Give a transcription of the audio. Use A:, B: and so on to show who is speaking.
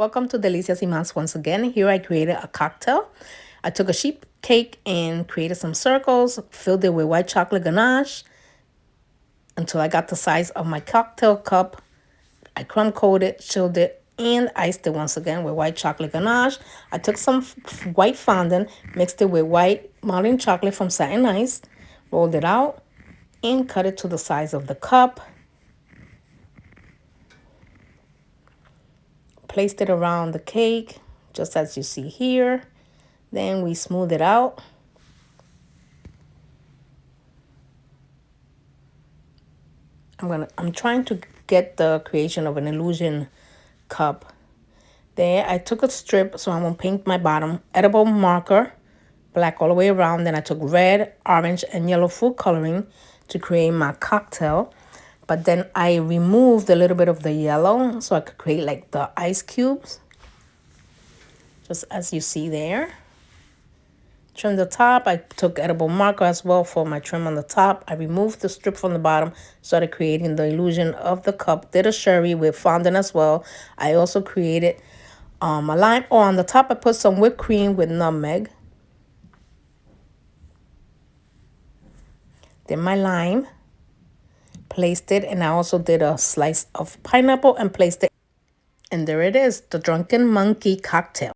A: Welcome to Delicias y Más once again. Here I created a cocktail. I took a sheet cake and created some circles, filled it with white chocolate ganache until I got the size of my cocktail cup. I crumb coated, chilled it, and iced it once again with white chocolate ganache. I took some white fondant, mixed it with white mountain chocolate from Satin Ice, rolled it out, and cut it to the size of the cup. Placed it around the cake, just as you see here. Then we smooth it out. I'm trying to get the creation of an illusion cup. There, I took a strip, so I'm gonna paint my bottom. Edible marker, black all the way around. Then I took red, orange, and yellow food coloring to create my cocktail. But then I removed a little bit of the yellow so I could create like the ice cubes. Just as you see there. Trim the top. I took edible marker as well for my trim on the top. I removed the strip from the bottom, started creating the illusion of the cup. Did a sherry with fondant as well. I also created a lime. Oh, on the top I put some whipped cream with nutmeg. Then my lime. Placed it, and I also did a slice of pineapple and placed it. And there it is, the Drunken Monkey Cocktail.